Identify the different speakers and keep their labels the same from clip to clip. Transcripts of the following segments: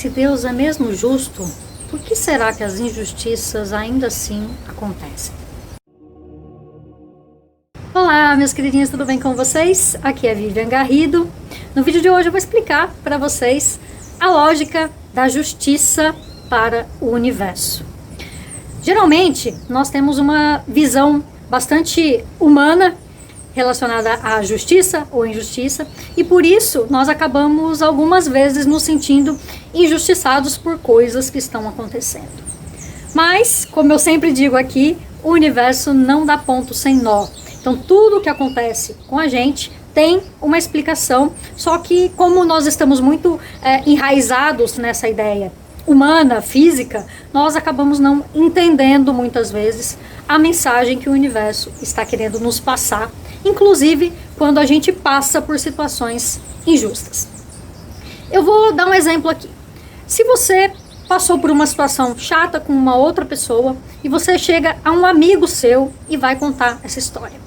Speaker 1: Se Deus é mesmo justo, por que será que as injustiças ainda assim acontecem? Olá, meus queridinhos, tudo bem com vocês? Aqui é Vivian Garrido. No vídeo de hoje eu vou explicar para vocês a lógica da justiça para o universo. Geralmente, nós temos uma visão bastante humana relacionada à justiça ou injustiça, e por isso nós acabamos algumas vezes nos sentindo injustiçados por coisas que estão acontecendo. Mas, como eu sempre digo aqui, o universo não dá ponto sem nó. Então tudo o que acontece com a gente tem uma explicação, só que como nós estamos muito enraizados nessa ideia humana, física, nós acabamos não entendendo muitas vezes a mensagem que o universo está querendo nos passar, inclusive quando a gente passa por situações injustas. Eu vou dar um exemplo aqui. Se você passou por uma situação chata com uma outra pessoa e você chega a um amigo seu e vai contar essa história.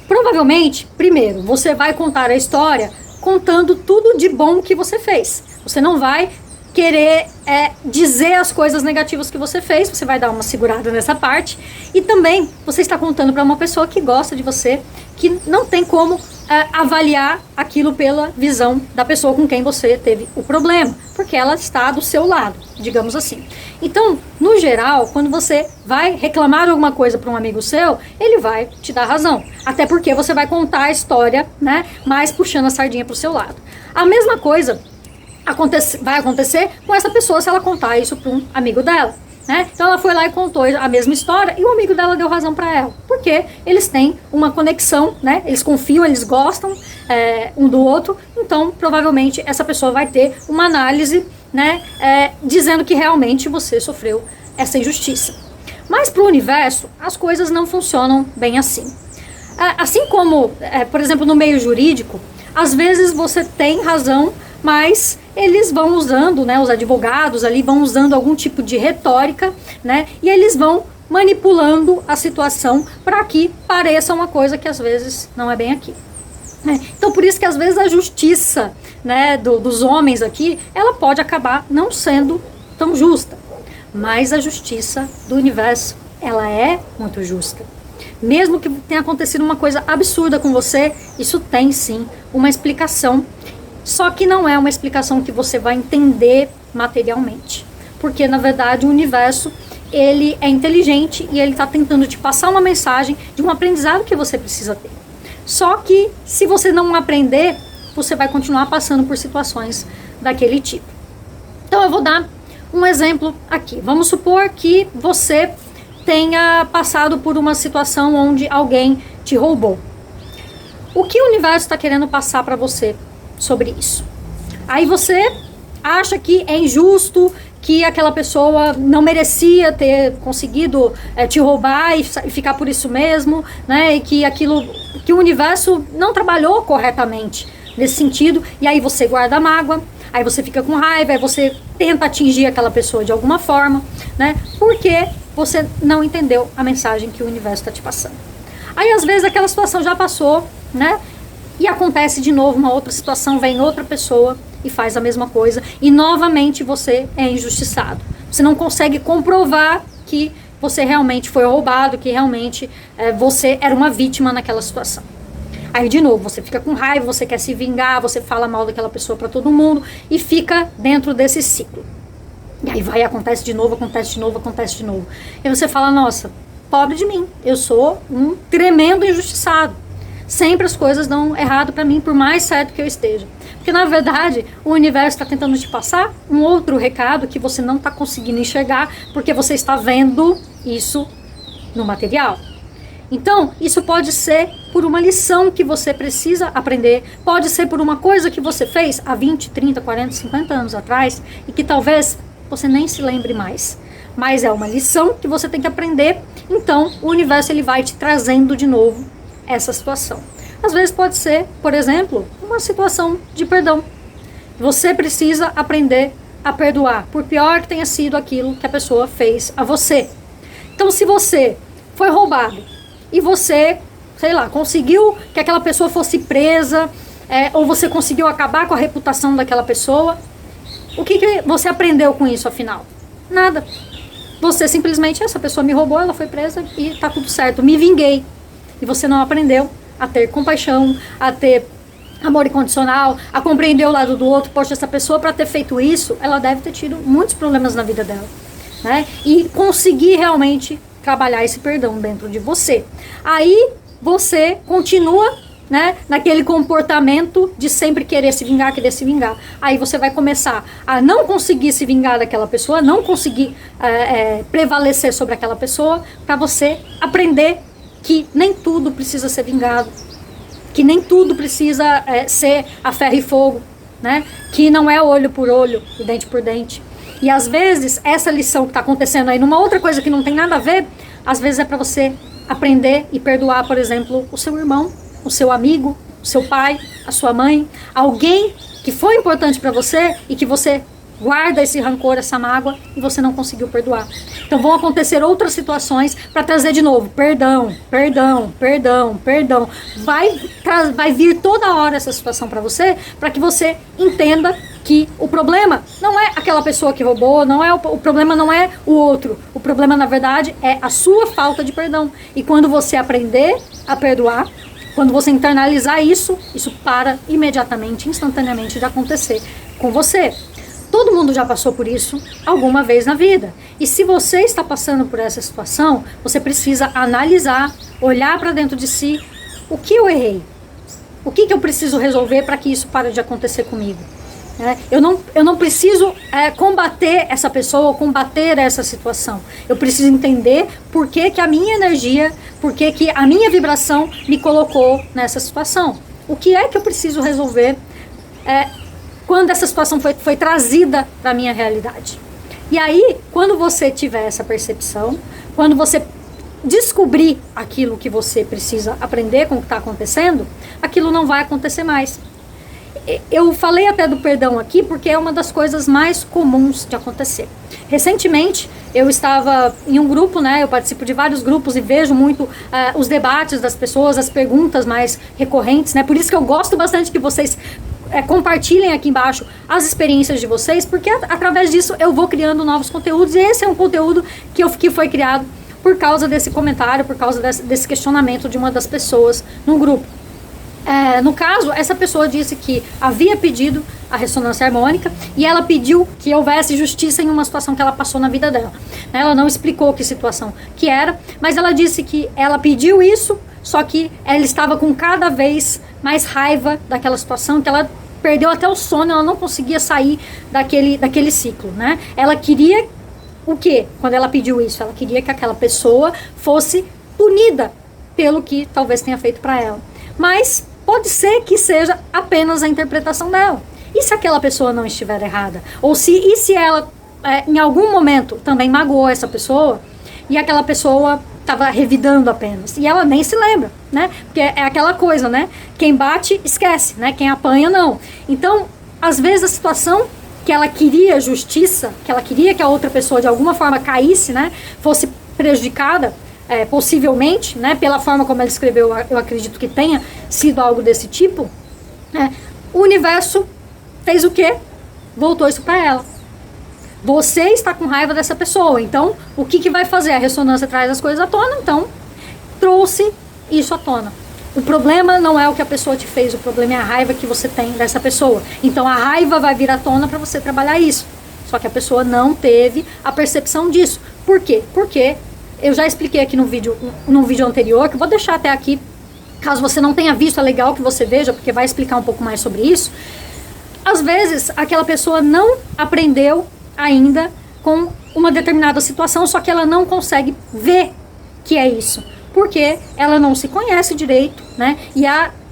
Speaker 1: Provavelmente, primeiro, você vai contar a história contando tudo de bom que você fez. Você não vai querer dizer as coisas negativas que você fez, você vai dar uma segurada nessa parte. E também você está contando para uma pessoa que gosta de você, que não tem como avaliar aquilo pela visão da pessoa com quem você teve o problema, porque ela está do seu lado, digamos assim. Então, no geral, quando você vai reclamar alguma coisa para um amigo seu, ele vai te dar razão, até porque você vai contar a história, né, mais puxando a sardinha para o seu lado. A mesma coisa vai acontecer com essa pessoa se ela contar isso para um amigo dela, né? Então ela foi lá e contou a mesma história e o amigo dela deu razão para ela, porque eles têm uma conexão, né? Eles confiam, eles gostam um do outro, então provavelmente essa pessoa vai ter uma análise, né? Dizendo que realmente você sofreu essa injustiça. Mas para o universo as coisas não funcionam bem assim. Assim como, por exemplo, no meio jurídico, às vezes você tem razão, mas eles vão usando, né, os advogados ali vão usando algum tipo de retórica, né, e eles vão manipulando a situação para que pareça uma coisa que às vezes não é bem aqui. Então por isso que às vezes a justiça, né, dos homens aqui, ela pode acabar não sendo tão justa, mas a justiça do universo, ela é muito justa. Mesmo que tenha acontecido uma coisa absurda com você, isso tem sim uma explicação. Só que não é uma explicação que você vai entender materialmente. Porque, na verdade, o universo, ele é inteligente e ele está tentando te passar uma mensagem de um aprendizado que você precisa ter. Só que, se você não aprender, você vai continuar passando por situações daquele tipo. Então, eu vou dar um exemplo aqui. Vamos supor que você tenha passado por uma situação onde alguém te roubou. O que o universo está querendo passar para você sobre isso? Aí você acha que é injusto, que aquela pessoa não merecia ter conseguido te roubar e ficar por isso mesmo, né? E que o universo não trabalhou corretamente nesse sentido, e aí você guarda a mágoa, aí você fica com raiva, aí você tenta atingir aquela pessoa de alguma forma, né? Porque você não entendeu a mensagem que o universo está te passando. Aí às vezes aquela situação já passou, né? E acontece de novo uma outra situação, vem outra pessoa e faz a mesma coisa, e novamente você é injustiçado. Você não consegue comprovar que você realmente foi roubado, que realmente você era uma vítima naquela situação. Aí de novo, você fica com raiva, você quer se vingar, você fala mal daquela pessoa para todo mundo e fica dentro desse ciclo. E aí acontece de novo, acontece de novo, acontece de novo. E você fala, nossa, pobre de mim, eu sou um tremendo injustiçado. Sempre as coisas dão errado para mim, por mais certo que eu esteja. Porque na verdade o universo está tentando te passar um outro recado que você não está conseguindo enxergar, porque você está vendo isso no material. Então isso pode ser por uma lição que você precisa aprender, pode ser por uma coisa que você fez há 20, 30, 40, 50 anos atrás e que talvez você nem se lembre mais. Mas é uma lição que você tem que aprender, então o universo ele vai te trazendo de novo essa situação. Às vezes pode ser, por exemplo, uma situação de perdão. Você precisa aprender a perdoar, por pior que tenha sido aquilo que a pessoa fez a você. Então, se você foi roubado e você, sei lá, conseguiu que aquela pessoa fosse presa, ou você conseguiu acabar com a reputação daquela pessoa, O que você aprendeu com isso, afinal? Nada. Você simplesmente, essa pessoa me roubou, ela foi presa e tá tudo certo. Me vinguei. E você não aprendeu a ter compaixão, a ter amor incondicional, a compreender o lado do outro. Poxa, essa pessoa, para ter feito isso, ela deve ter tido muitos problemas na vida dela, né? E conseguir realmente trabalhar esse perdão dentro de você. Aí você continua, né, naquele comportamento de sempre querer se vingar, querer se vingar. Aí você vai começar a não conseguir se vingar daquela pessoa, não conseguir prevalecer sobre aquela pessoa, para você aprender que nem tudo precisa ser vingado, que nem tudo precisa ser a ferro e fogo, né? Que não é olho por olho e dente por dente. E às vezes essa lição que está acontecendo aí numa outra coisa que não tem nada a ver, às vezes é para você aprender e perdoar, por exemplo, o seu irmão, o seu amigo, o seu pai, a sua mãe, alguém que foi importante para você e que você guarda esse rancor, essa mágoa e você não conseguiu perdoar. Então vão acontecer outras situações para trazer de novo perdão, perdão, perdão, perdão. Vai vir toda hora essa situação para você, para que você entenda que o problema não é aquela pessoa que roubou, o problema não é o outro. O problema, na verdade, é a sua falta de perdão. E quando você aprender a perdoar, quando você internalizar isso para imediatamente, instantaneamente de acontecer com você. Todo mundo já passou por isso alguma vez na vida. E se você está passando por essa situação, você precisa analisar, olhar para dentro de si, o que eu errei? O que eu preciso resolver para que isso pare de acontecer comigo? Eu não preciso combater essa pessoa ou combater essa situação. Eu preciso entender por que a minha energia, por que a minha vibração me colocou nessa situação. O que é que eu preciso resolver quando essa situação foi trazida para a minha realidade? E aí, quando você tiver essa percepção, quando você descobrir aquilo que você precisa aprender com o que está acontecendo, aquilo não vai acontecer mais. Eu falei até do perdão aqui porque é uma das coisas mais comuns de acontecer. Recentemente, eu estava em um grupo, né? Eu participo de vários grupos e vejo muito os debates das pessoas, as perguntas mais recorrentes, né? Por isso que eu gosto bastante que vocês compartilhem aqui embaixo as experiências de vocês, porque através disso eu vou criando novos conteúdos, e esse é um conteúdo que foi criado por causa desse comentário, por causa desse questionamento de uma das pessoas no grupo. No caso, essa pessoa disse que havia pedido a ressonância harmônica e ela pediu que houvesse justiça em uma situação que ela passou na vida dela. Ela não explicou que situação que era, mas ela disse que ela pediu isso, só que ela estava com cada vez mais raiva daquela situação, que ela perdeu até o sono, ela não conseguia sair daquele ciclo, né? Ela queria o quê? Quando ela pediu isso, ela queria que aquela pessoa fosse punida pelo que talvez tenha feito para ela. Mas pode ser que seja apenas a interpretação dela. E se aquela pessoa não estiver errada? E se ela, em algum momento, também magoou essa pessoa, e aquela pessoa estava revidando apenas, e ela nem se lembra, né? Porque é aquela coisa, né? Quem bate, esquece, né? Quem apanha, não. Então, às vezes a situação que ela queria justiça, que ela queria que a outra pessoa de alguma forma caísse, né? Fosse prejudicada, possivelmente, né, pela forma como ela escreveu, eu acredito que tenha sido algo desse tipo, o universo fez o quê? Voltou isso para ela. Você está com raiva dessa pessoa, então o que vai fazer? A ressonância traz as coisas à tona, então trouxe isso à tona. O problema não é o que a pessoa te fez, o problema é a raiva que você tem dessa pessoa. Então a raiva vai vir à tona para você trabalhar isso. Só que a pessoa não teve a percepção disso. Por quê? Porque eu já expliquei aqui no vídeo anterior, que eu vou deixar até aqui, caso você não tenha visto, é legal que você veja, porque vai explicar um pouco mais sobre isso. Às vezes, aquela pessoa não aprendeu ainda com uma determinada situação, só que ela não consegue ver que é isso, porque ela não se conhece direito, né? E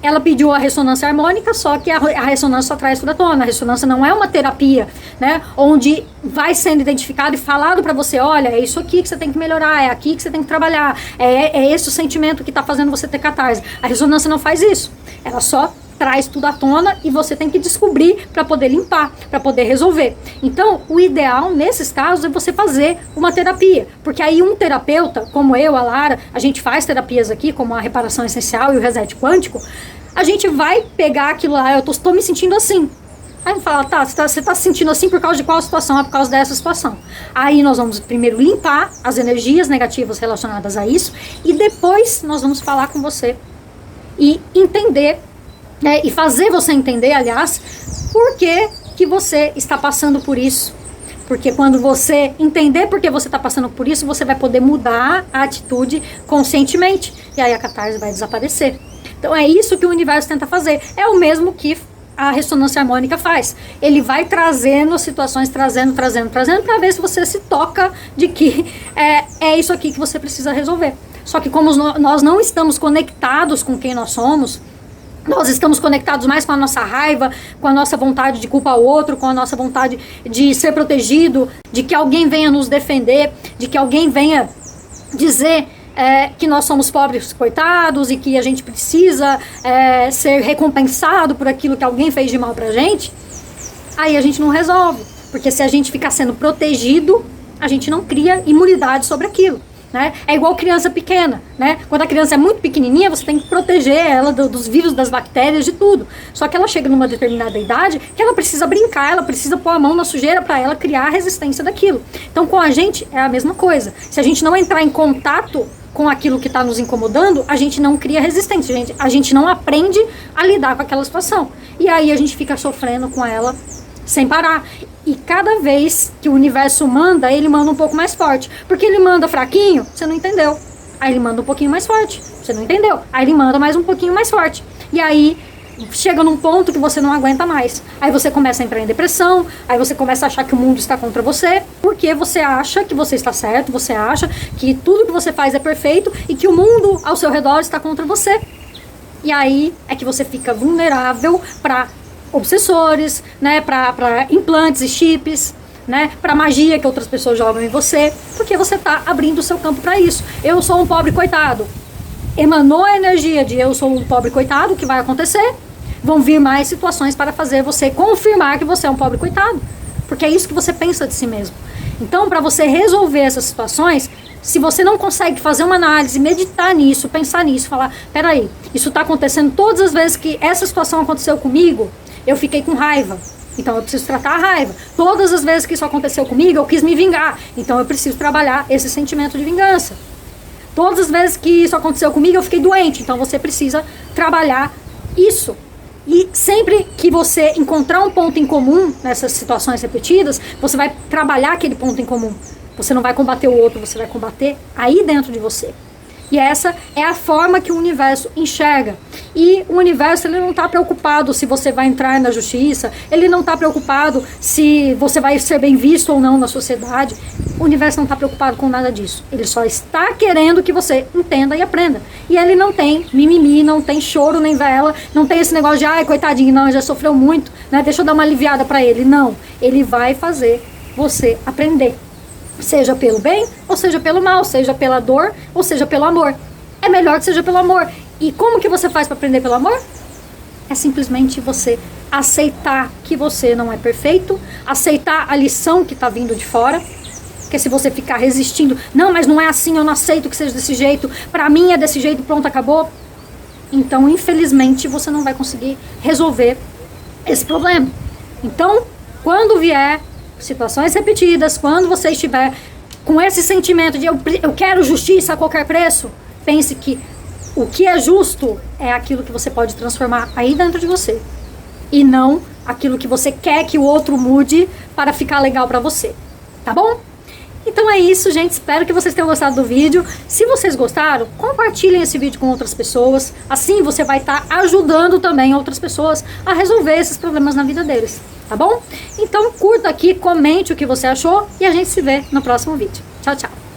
Speaker 1: ela pediu a ressonância harmônica, só que a ressonância só traz tudo à tona. A ressonância não é uma terapia, né? Onde vai sendo identificado e falado para você, olha, é isso aqui que você tem que melhorar, é aqui que você tem que trabalhar, é esse o sentimento que está fazendo você ter catarse. A ressonância não faz isso. Ela só traz tudo à tona e você tem que descobrir para poder limpar, para poder resolver. Então, o ideal nesses casos é você fazer uma terapia, porque aí um terapeuta, como eu, a Lara, a gente faz terapias aqui, como a reparação essencial e o reset quântico, a gente vai pegar aquilo lá, eu estou me sentindo assim. Aí ele fala, tá, você tá se sentindo assim por causa de qual situação? É por causa dessa situação. Aí nós vamos primeiro limpar as energias negativas relacionadas a isso e depois nós vamos falar com você e entender, né, e fazer você entender, aliás, por que você está passando por isso. Porque quando você entender por que você está passando por isso, você vai poder mudar a atitude conscientemente. E aí a catarse vai desaparecer. Então é isso que o universo tenta fazer. É o mesmo que a ressonância harmônica faz. Ele vai trazendo situações, trazendo, para ver se você se toca de que é isso aqui que você precisa resolver. Só que como nós não estamos conectados com quem nós somos, nós estamos conectados mais com a nossa raiva, com a nossa vontade de culpar o outro, com a nossa vontade de ser protegido, de que alguém venha nos defender, de que alguém venha dizer que nós somos pobres coitados e que a gente precisa ser recompensado por aquilo que alguém fez de mal pra gente. Aí a gente não resolve, porque se a gente ficar sendo protegido, a gente não cria imunidade sobre aquilo. Né? É igual criança pequena, né? Quando a criança é muito pequenininha, você tem que proteger ela dos vírus, das bactérias, de tudo. Só que ela chega numa determinada idade que ela precisa brincar, ela precisa pôr a mão na sujeira para ela criar a resistência daquilo. Então com a gente é a mesma coisa. Se a gente não entrar em contato com aquilo que está nos incomodando, a gente não cria resistência, a gente não aprende a lidar com aquela situação. E aí a gente fica sofrendo com ela sem parar. E cada vez que o universo manda, ele manda um pouco mais forte. Porque ele manda fraquinho, você não entendeu. Aí ele manda um pouquinho mais forte, você não entendeu. Aí ele manda mais um pouquinho mais forte. E aí chega num ponto que você não aguenta mais. Aí você começa a entrar em depressão, aí você começa a achar que o mundo está contra você, porque você acha que você está certo, você acha que tudo que você faz é perfeito e que o mundo ao seu redor está contra você. E aí é que você fica vulnerável para obsessores, né, para implantes e chips, né, para magia que outras pessoas jogam em você, porque você está abrindo o seu campo para isso. Eu sou um pobre coitado. Emanou a energia de eu sou um pobre coitado, o que vai acontecer? Vão vir mais situações para fazer você confirmar que você é um pobre coitado, porque é isso que você pensa de si mesmo. Então, para você resolver essas situações, se você não consegue fazer uma análise, meditar nisso, pensar nisso, falar, peraí, isso está acontecendo todas as vezes que essa situação aconteceu comigo, eu fiquei com raiva, então eu preciso tratar a raiva. Todas as vezes que isso aconteceu comigo, eu quis me vingar, então eu preciso trabalhar esse sentimento de vingança. Todas as vezes que isso aconteceu comigo, eu fiquei doente, então você precisa trabalhar isso. E sempre que você encontrar um ponto em comum nessas situações repetidas, você vai trabalhar aquele ponto em comum. Você não vai combater o outro, você vai combater aí dentro de você. E essa é a forma que o universo enxerga. E o universo, ele não está preocupado se você vai entrar na justiça, ele não está preocupado se você vai ser bem visto ou não na sociedade. O universo não está preocupado com nada disso. Ele só está querendo que você entenda e aprenda. E ele não tem mimimi, não tem choro nem vela, não tem esse negócio de, ai, coitadinho, não, já sofreu muito, né? Deixa eu dar uma aliviada para ele. Não, ele vai fazer você aprender. Seja pelo bem, ou seja pelo mal, seja pela dor, ou seja pelo amor. É melhor que seja pelo amor. E como que você faz para aprender pelo amor? É simplesmente você aceitar que você não é perfeito, aceitar a lição que está vindo de fora. Porque se você ficar resistindo, não, mas não é assim, eu não aceito que seja desse jeito, para mim é desse jeito, pronto, acabou. Então, infelizmente, você não vai conseguir resolver esse problema. Então, quando vier situações repetidas, quando você estiver com esse sentimento de eu quero justiça a qualquer preço, pense que o que é justo é aquilo que você pode transformar aí dentro de você e não aquilo que você quer que o outro mude para ficar legal para você, tá bom? Então é isso, gente, espero que vocês tenham gostado do vídeo. Se vocês gostaram, compartilhem esse vídeo com outras pessoas, assim você vai estar ajudando também outras pessoas a resolver esses problemas na vida deles, tá bom? Então curta aqui, comente o que você achou e a gente se vê no próximo vídeo. Tchau, tchau!